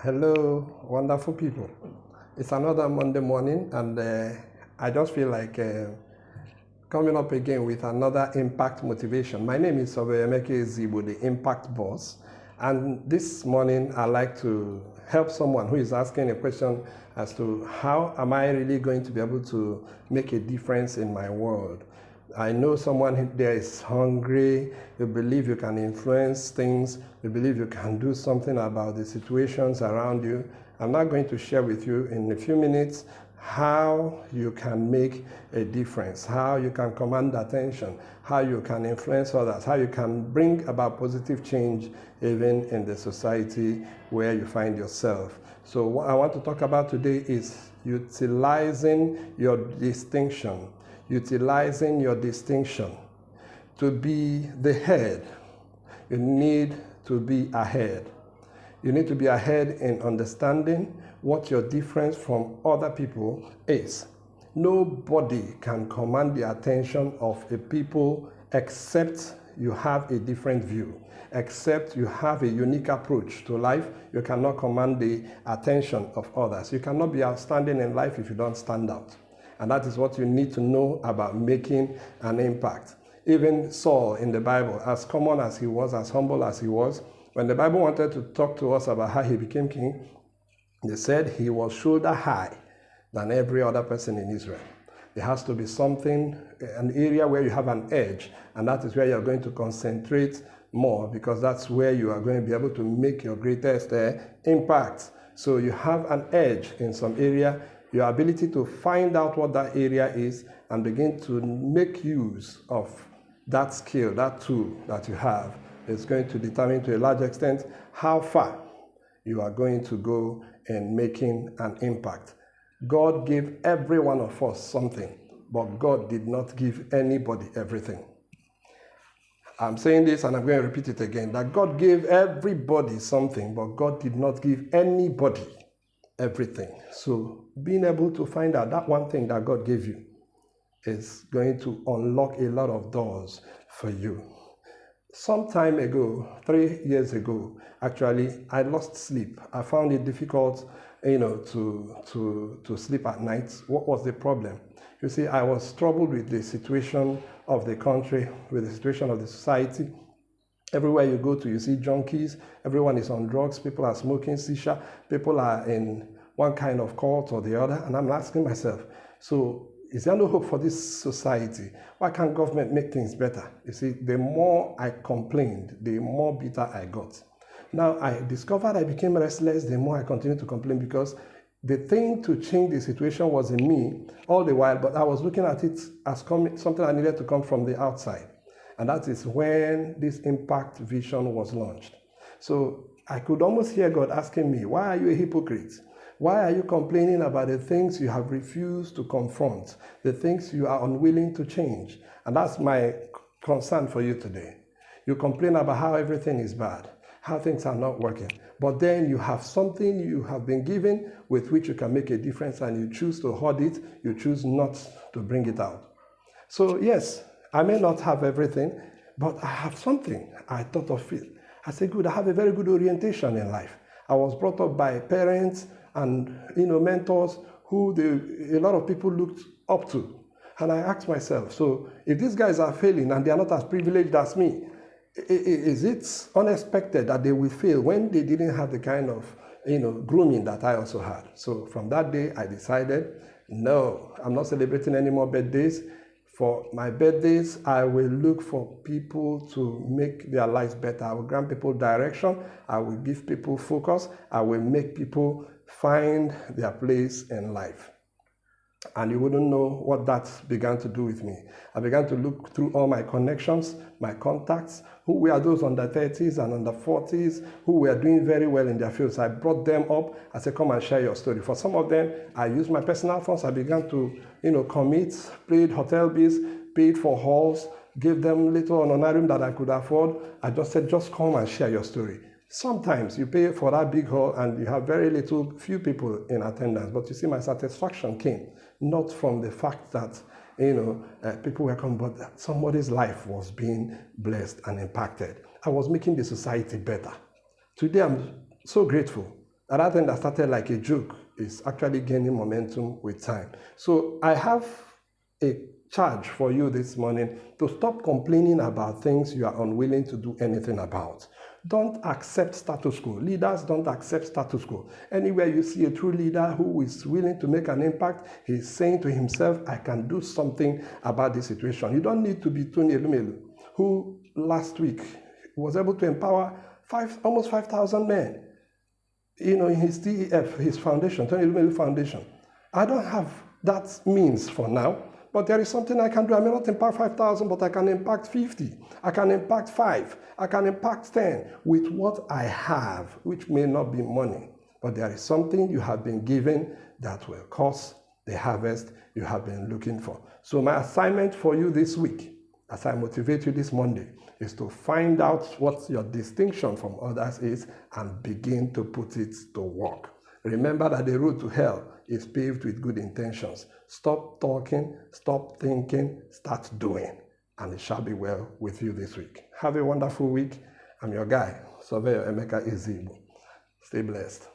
Hello, wonderful people. It's another Monday morning, and I just feel like coming up again with another impact motivation. My name is Obeyemeke Zibo, the Impact Boss, and this morning I'd like to help someone who is asking a question as to how am I really going to be able to make a difference in my world. I know someone there is hungry, you believe you can influence things, you believe you can do something about the situations around you. I'm now going to share with you in a few minutes how you can make a difference, how you can command attention, how you can influence others, how you can bring about positive change even in the society where you find yourself. So what I want to talk about today is utilizing your distinction. Utilizing your distinction. To be the head, you need to be ahead. You need to be ahead in understanding what your difference from other people is. Nobody can command the attention of a people except you have a different view, except you have a unique approach to life. You cannot command the attention of others. You cannot be outstanding in life if you don't stand out. And that is what you need to know about making an impact. Even Saul in the Bible, as common as he was, as humble as he was, when the Bible wanted to talk to us about how he became king, they said he was shoulder high than every other person in Israel. There has to be something, an area where you have an edge, and that is where you're going to concentrate more, because that's where you are going to be able to make your greatest impact. So you have an edge in some area. Your ability to find out what that area is and begin to make use of that skill, that tool that you have, is going to determine to a large extent how far you are going to go in making an impact. God gave every one of us something, but God did not give anybody everything. I'm saying this and I'm going to repeat it again, that God gave everybody something, but God did not give anybody everything. So being able to find out that one thing that God gave you is going to unlock a lot of doors for you. Some time ago, 3 years ago, actually, I lost sleep. I found it difficult, to sleep at night. What was the problem? You see, I was troubled with the situation of the country, with the situation of the society. Everywhere you go to, you see junkies. Everyone is on drugs. People are smoking shisha. People are in one kind of cult or the other. And I'm asking myself, so is there no hope for this society? Why can't government make things better? You see, the more I complained, the more bitter I got. Now I discovered I became restless the more I continued to complain, because the thing to change the situation was in me all the while, but I was looking at it as something I needed to come from the outside. And that is when this impact vision was launched. So I could almost hear God asking me, why are you a hypocrite? Why are you complaining about the things you have refused to confront, the things you are unwilling to change? And that's my concern for you today. You complain about how everything is bad, how things are not working, but then you have something you have been given with which you can make a difference, and you choose to hoard it, you choose not to bring it out. So yes, I may not have everything, but I have something. I thought of it. I said, good, I have a very good orientation in life. I was brought up by parents and mentors who a lot of people looked up to. And I asked myself, so if these guys are failing and they are not as privileged as me, is it unexpected that they will fail when they didn't have the kind of grooming that I also had? So from that day, I decided, no, I'm not celebrating any more birthdays. For my birthdays, I will look for people to make their lives better. I will grant people direction. I will give people focus. I will make people find their place in life. And you wouldn't know what that began to do with me. I began to look through all my connections, my contacts, who were those under 30s and under 40s who were doing very well in their fields. I brought them up. I said, come and share your story. For some of them, I used my personal funds. I began to, commit, paid hotel bills, paid for halls, gave them little honorarium that I could afford. I just said, just come and share your story. Sometimes you pay for that big hall and you have very few people in attendance. But you see, my satisfaction came not from the fact that people were coming, but that somebody's life was being blessed and impacted. I was making the society better. Today, I'm so grateful That thing that started like a joke is actually gaining momentum with time. So I have a charge for you this morning to stop complaining about things you are unwilling to do anything about. Don't accept status quo. Leaders don't accept status quo. Anywhere you see a true leader who is willing to make an impact, he's saying to himself, I can do something about this situation. You don't need to be Tony Elumelu, who last week was able to empower almost 5,000 men, in his TEF, his foundation, Tony Elumelu Foundation. I don't have that means for now, but there is something I can do. I may not impact 5,000, but I can impact 50. I can impact 5. I can impact 10 with what I have, which may not be money. But there is something you have been given that will cause the harvest you have been looking for. So my assignment for you this week, as I motivate you this Monday, is to find out what your distinction from others is and begin to put it to work. Remember that the road to hell is paved with good intentions. Stop talking, stop thinking, start doing, and it shall be well with you this week. Have a wonderful week. I'm your guy, Surveyor Emeka Ezigbo. Stay blessed.